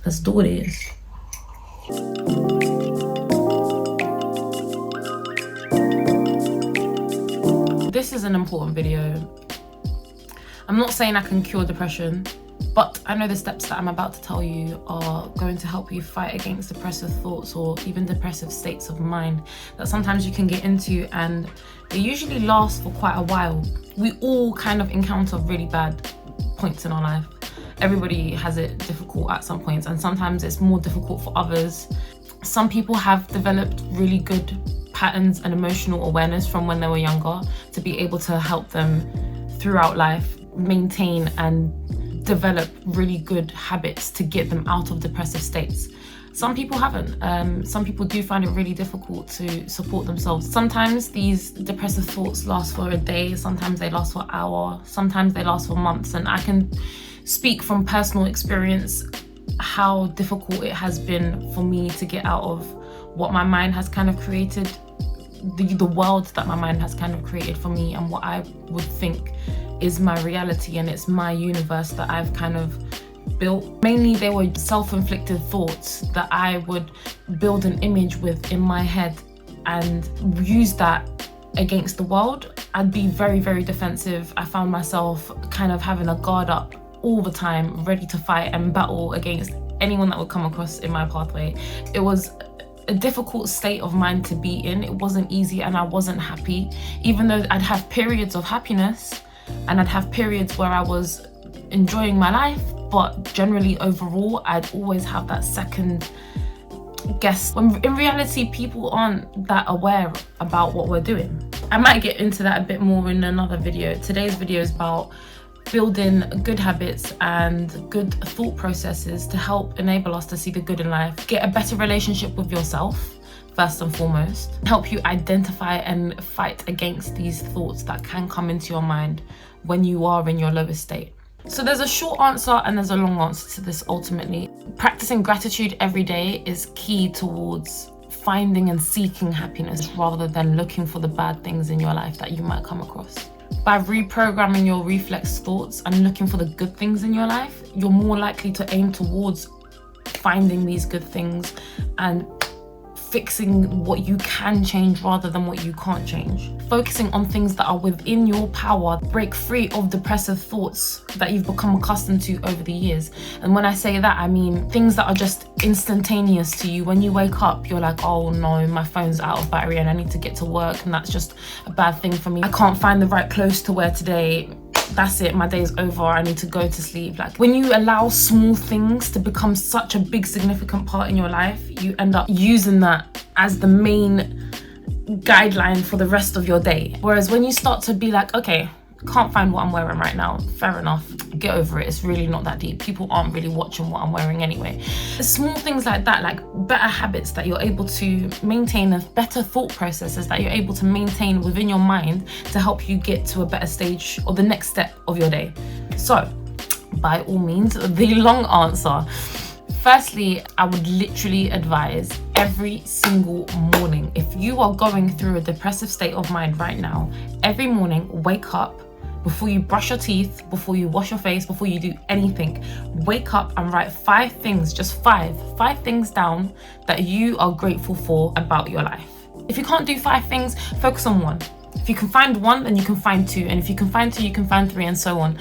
Let's do this. This is an important video. I'm not saying I can cure depression, but I know the steps that I'm about to tell you are going to help you fight against depressive thoughts or even depressive states of mind that sometimes you can get into, and they usually last for quite a while. We all kind of encounter really bad points in our life. Everybody has it difficult at some points, and sometimes it's more difficult for others. Some people have developed really good patterns and emotional awareness from when they were younger to be able to help them throughout life maintain and develop really good habits to get them out of depressive states. Some people haven't. Some people do find it really difficult to support themselves. Sometimes these depressive thoughts last for a day, sometimes they last for an hour, sometimes they last for months, and I can speak from personal experience how difficult it has been for me to get out of what my mind has kind of created, the world that my mind has kind of created for me, and what I would think is my reality, and it's my universe that I've kind of built. Mainly they were self-inflicted thoughts that I would build an image with in my head and use that against the world. I'd be very, very defensive. I found myself kind of having a guard up all the time, ready to fight and battle against anyone that would come across in my pathway. It was a difficult state of mind to be in. It wasn't easy and I wasn't happy, even though I'd have periods of happiness and I'd have periods where I was enjoying my life, but generally overall I'd always have that second guess, when in reality people aren't that aware about what we're doing. I might get into that a bit more in another video. Today's video is about building good habits and good thought processes to help enable us to see the good in life, get a better relationship with yourself first and foremost, help you identify and fight against these thoughts that can come into your mind when you are in your lowest state. So there's a short answer and there's a long answer to this ultimately. Practicing gratitude every day is key towards finding and seeking happiness rather than looking for the bad things in your life that you might come across. By reprogramming your reflex thoughts and looking for the good things in your life, you're more likely to aim towards finding these good things and fixing what you can change rather than what you can't change. Focusing on things that are within your power, break free of depressive thoughts that you've become accustomed to over the years. And when I say that, I mean things that are just instantaneous to you. When you wake up, you're like, oh no, my phone's out of battery and I need to get to work, and that's just a bad thing for me. I can't find the right clothes to wear today. That's it, my day's over, I need to go to sleep. Like, when you allow small things to become such a big significant part in your life, you end up using that as the main guideline for the rest of your day. Whereas when you start to be like, okay, can't find what I'm wearing right now, fair enough, get over it, it's really not that deep, people aren't really watching what I'm wearing anyway. Small things like that, like better habits that you're able to maintain, and better thought processes that you're able to maintain within your mind to help you get to a better stage or the next step of your day. So by all means, the long answer. Firstly, I would literally advise every single morning, if you are going through a depressive state of mind right now, every morning, wake up. Before you brush your teeth, before you wash your face, before you do anything, wake up and write 5 things, just five things down that you are grateful for about your life. If you can't do 5 things, focus on 1. If you can find 1, then you can find 2. And if you can find 2, you can find 3, and so on.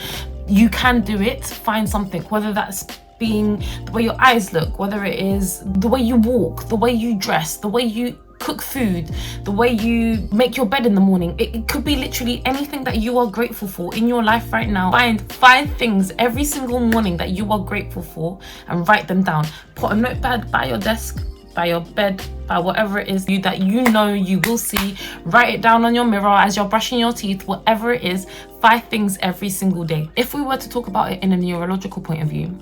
You can do it, find something, whether that's being the way your eyes look, whether it is the way you walk, the way you dress, the way you cook food, the way you make your bed in the morning. It could be literally anything that you are grateful for in your life right now. Find 5 things every single morning that you are grateful for and write them down. Put a notepad by your desk, by your bed, by whatever it is that you know you will see. Write it down on your mirror as you're brushing your teeth, whatever it is. 5 things every single day. If we were to talk about it in a neurological point of view,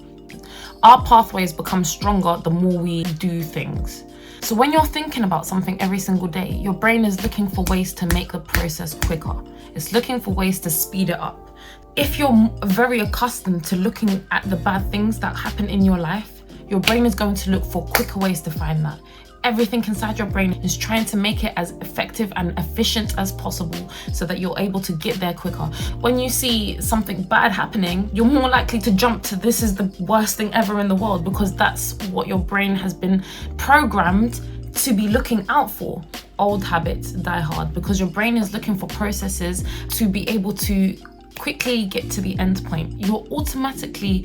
our pathways become stronger the more we do things. So when you're thinking about something every single day, your brain is looking for ways to make the process quicker. It's looking for ways to speed it up. If you're very accustomed to looking at the bad things that happen in your life, your brain is going to look for quicker ways to find that. everything inside your brain is trying to make it as effective and efficient as possible so that you're able to get there quicker. When you see something bad happening, you're more likely to jump to this is the worst thing ever in the world, because that's what your brain has been programmed to be looking out for. Old habits die hard because your brain is looking for processes to be able to quickly get to the end point. You're automatically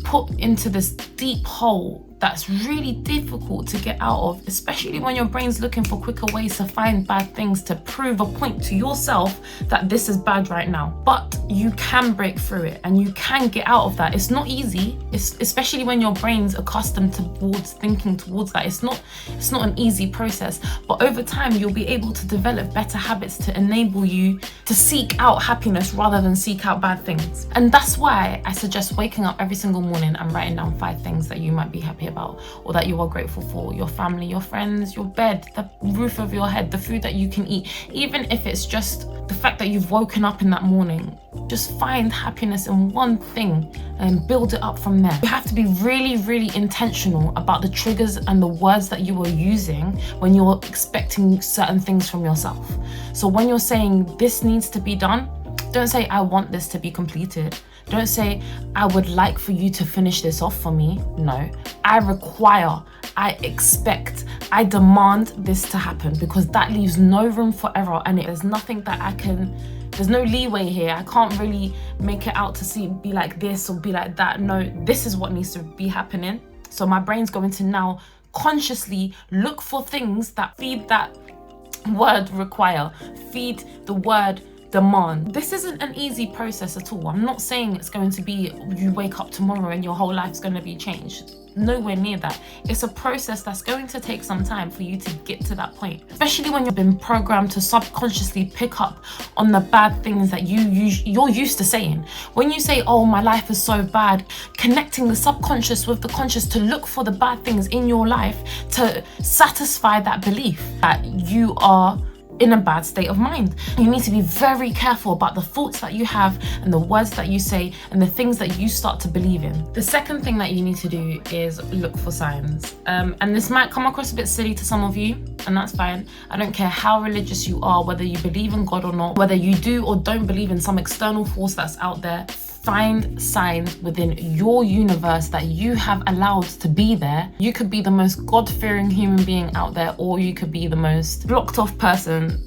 put into this deep hole that's really difficult to get out of, especially when your brain's looking for quicker ways to find bad things to prove a point to yourself that this is bad right now. But you can break through it and you can get out of that. It's not easy, especially when your brain's accustomed towards thinking towards that. It's not an easy process, but over time you'll be able to develop better habits to enable you to seek out happiness rather than seek out bad things. And that's why I suggest waking up every single morning and writing down 5 things that you might be happy about or that you are grateful for: your family, your friends, your bed, the roof over your head, the food that you can eat. Even if it's just the fact that you've woken up in that morning, just find happiness in one thing and build it up from there. You have to be really, really intentional about the triggers and the words that you are using when you're expecting certain things from yourself. So when you're saying this needs to be done, don't say I want this to be completed. Don't say I would like for you to finish this off for me. No, I require, I expect, I demand this to happen, because that leaves no room for error, and there's nothing that there's no leeway here. I can't really make it out to be like this or be like that. No, this is what needs to be happening. So my brain's going to now consciously look for things that feed that word require, feed the word demand. This isn't an easy process at all. I'm not saying it's going to be you wake up tomorrow and your whole life's going to be changed. Nowhere near that. It's a process that's going to take some time for you to get to that point, especially when you've been programmed to subconsciously pick up on the bad things that you're used to saying. When you say, oh, my life is so bad, connecting the subconscious with the conscious to look for the bad things in your life to satisfy that belief that you are in a bad state of mind. You need to be very careful about the thoughts that you have and the words that you say and the things that you start to believe in. The second thing that you need to do is look for signs. And this might come across a bit silly to some of you, and that's fine. I don't care how religious you are, whether you believe in God or not, whether you do or don't believe in some external force that's out there. Find signs within your universe that you have allowed to be there. You could be the most God-fearing human being out there, or you could be the most blocked off person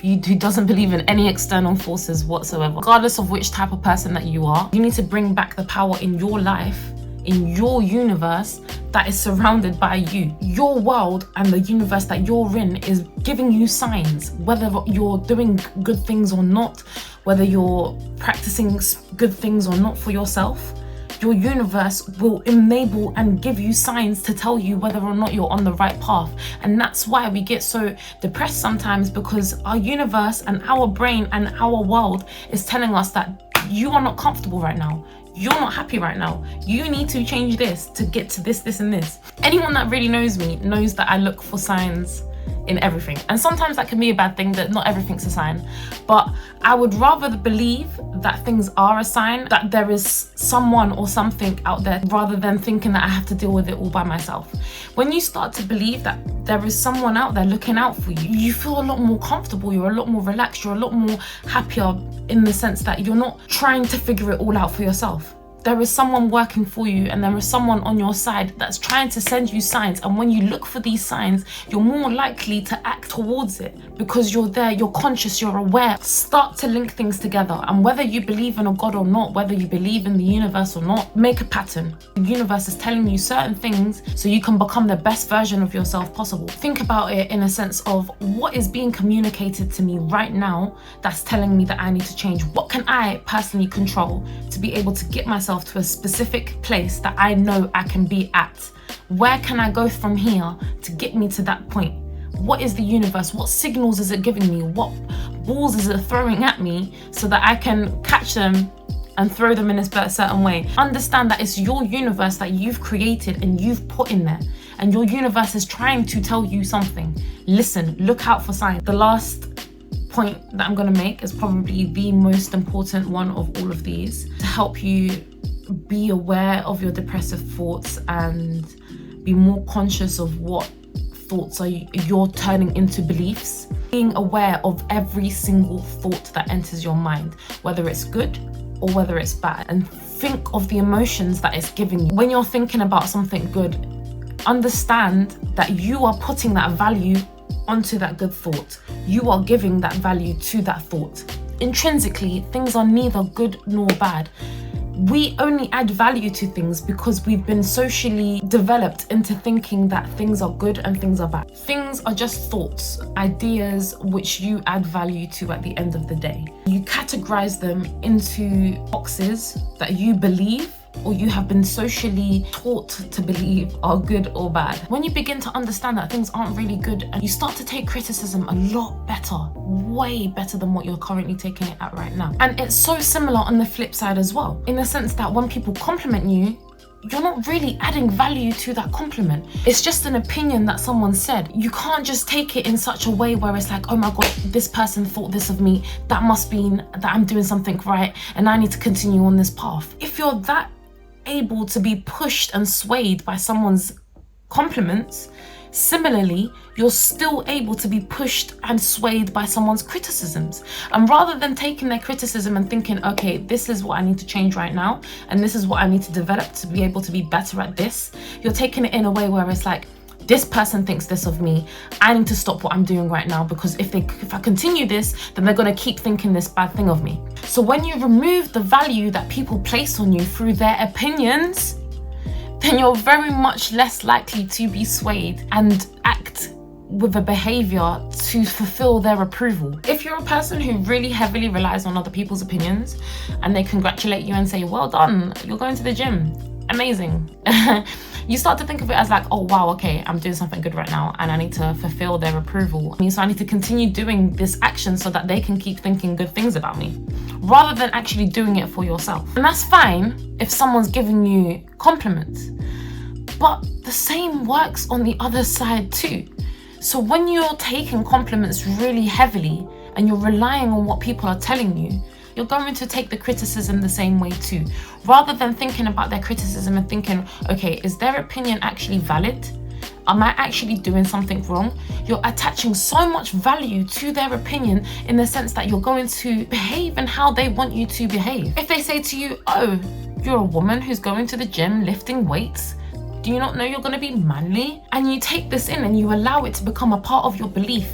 who doesn't believe in any external forces whatsoever. Regardless of which type of person that you are, you need to bring back the power in your life, in your universe that is surrounded by you. Your world and the universe that you're in is giving you signs, whether you're doing good things or not, whether you're practicing good things or not for yourself. Your universe will enable and give you signs to tell you whether or not you're on the right path. And that's why we get so depressed sometimes, because our universe and our brain and our world is telling us that you are not comfortable right now. You're not happy right now. You need to change this to get to this, this, and this. Anyone that really knows me knows that I look for signs in everything. And sometimes that can be a bad thing, that not everything's a sign. But I would rather believe that things are a sign, that there is someone or something out there, rather than thinking that I have to deal with it all by myself. When you start to believe that there is someone out there looking out for you, you feel a lot more comfortable, you're a lot more relaxed, you're a lot more happier, in the sense that you're not trying to figure it all out for yourself. There is someone working for you, and there is someone on your side that's trying to send you signs. And when you look for these signs, you're more likely to act towards it, because you're there, you're conscious, you're aware. Start to link things together. And whether you believe in a God or not, whether you believe in the universe or not, make a pattern. The universe is telling you certain things so you can become the best version of yourself possible. Think about it in a sense of, what is being communicated to me right now that's telling me that I need to change? What can I personally control to be able to get myself to a specific place that I know I can be at? Where can I go from here to get me to that point? What is the universe? What signals is it giving me? What balls is it throwing at me so that I can catch them and throw them in a certain way? Understand that it's your universe that you've created and you've put in there, and your universe is trying to tell you something. Listen, look out for signs. The last point that I'm going to make is probably the most important one of all of these, to help you be aware of your depressive thoughts and be more conscious of what thoughts you're turning into beliefs. Being aware of every single thought that enters your mind, whether it's good or whether it's bad, and think of the emotions that it's giving you. When you're thinking about something good, understand that you are putting that value onto that good thought. You are giving that value to that thought. Intrinsically, things are neither good nor bad. We only add value to things because we've been socially developed into thinking that things are good and things are bad. Things are just thoughts, ideas which you add value to at the end of the day. You categorize them into boxes that you believe or you have been socially taught to believe are good or bad. When you begin to understand that things aren't really good, and you start to take criticism a lot better, way better than what you're currently taking it at right now. And it's so similar on the flip side as well, in the sense that when people compliment you, you're not really adding value to that compliment. It's just an opinion that someone said. You can't just take it in such a way where it's like, oh my God, this person thought this of me. That must mean that I'm doing something right and I need to continue on this path. If you're that able to be pushed and swayed by someone's compliments, similarly, you're still able to be pushed and swayed by someone's criticisms. And rather than taking their criticism and thinking, okay, this is what I need to change right now, and this is what I need to develop to be able to be better at this, you're taking it in a way where it's like, this person thinks this of me. I need to stop what I'm doing right now, because if I continue this, then they're going to keep thinking this bad thing of me. So when you remove the value that people place on you through their opinions, then you're very much less likely to be swayed and act with a behavior to fulfill their approval. If you're a person who really heavily relies on other people's opinions and they congratulate you and say, well done, you're going to the gym, amazing. You start to think of it as like, oh wow, okay, I'm doing something good right now and I need to fulfill their approval. So I need to continue doing this action so that they can keep thinking good things about me, rather than actually doing it for yourself. And that's fine if someone's giving you compliments, but the same works on the other side too. So when you're taking compliments really heavily and you're relying on what people are telling you, you're going to take the criticism the same way too. Rather than thinking about their criticism and thinking, okay, is their opinion actually valid? Am I actually doing something wrong? You're attaching so much value to their opinion in the sense that you're going to behave in how they want you to behave. If they say to you, oh, you're a woman who's going to the gym lifting weights, do you not know you're going to be manly? And you take this in and you allow it to become a part of your belief.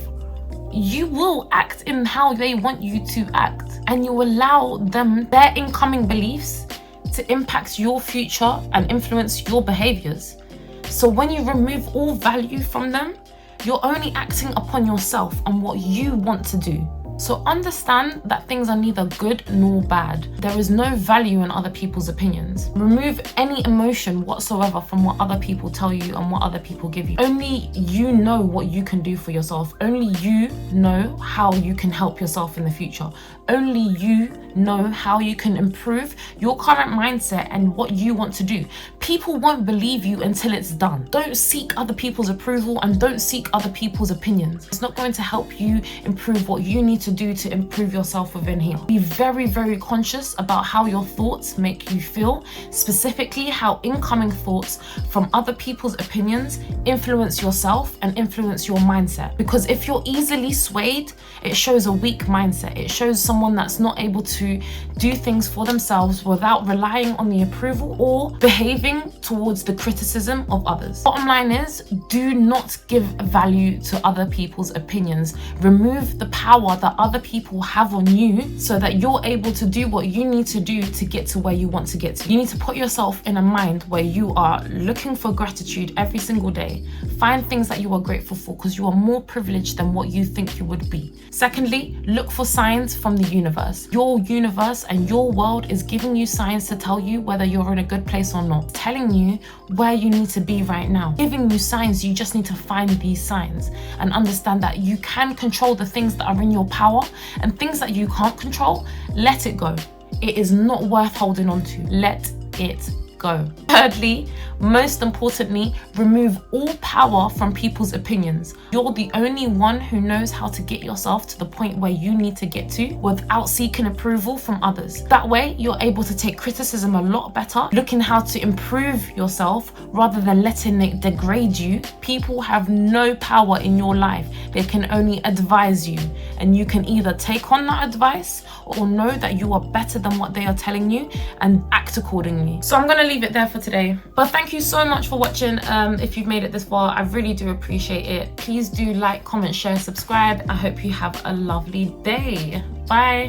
You will act in how they want you to act, and you allow them, their incoming beliefs, to impact your future and influence your behaviors. So when you remove all value from them, you're only acting upon yourself and what you want to do. So understand that things are neither good nor bad. There is no value in other people's opinions. Remove any emotion whatsoever from what other people tell you and what other people give you. Only you know what you can do for yourself. Only you know how you can help yourself in the future. Only you know how you can improve your current mindset and what you want to do. People won't believe you until it's done. Don't seek other people's approval and don't seek other people's opinions. It's not going to help you improve what you need to do to improve yourself within here. Be very, very conscious about how your thoughts make you feel, specifically how incoming thoughts from other people's opinions influence yourself and influence your mindset. Because if you're easily swayed, it shows a weak mindset. It shows someone that's not able to do things for themselves without relying on the approval or behaving towards the criticism of others. Bottom line is, do not give value to other people's opinions. Remove the power that other people have on you so that you're able to do what you need to do to get to where you want to get to. You need to put yourself in a mind where you are looking for gratitude every single day. Find things that you are grateful for, because you are more privileged than what you think you would be. Secondly, look for signs from the universe. Your universe and your world is giving you signs to tell you whether you're in a good place or not. Telling you where you need to be right now. Giving you signs. You just need to find these signs and understand that you can control the things that are in your power, and things that you can't control, let it go. It is not worth holding on to. Let it go. Thirdly, Most importantly, remove all power from people's opinions. You're the only one who knows how to get yourself to the point where you need to get to without seeking approval from others. That way, you're able to take criticism a lot better, looking how to improve yourself rather than letting it degrade you. People have no power in your life. They can only advise you, and you can either take on that advice or know that you are better than what they are telling you and act accordingly. So I'm gonna leave it there for today. But thank you so much for watching. If you've made it this far, I really do appreciate it. Please do like, comment, share, subscribe. I hope you have a lovely day. Bye.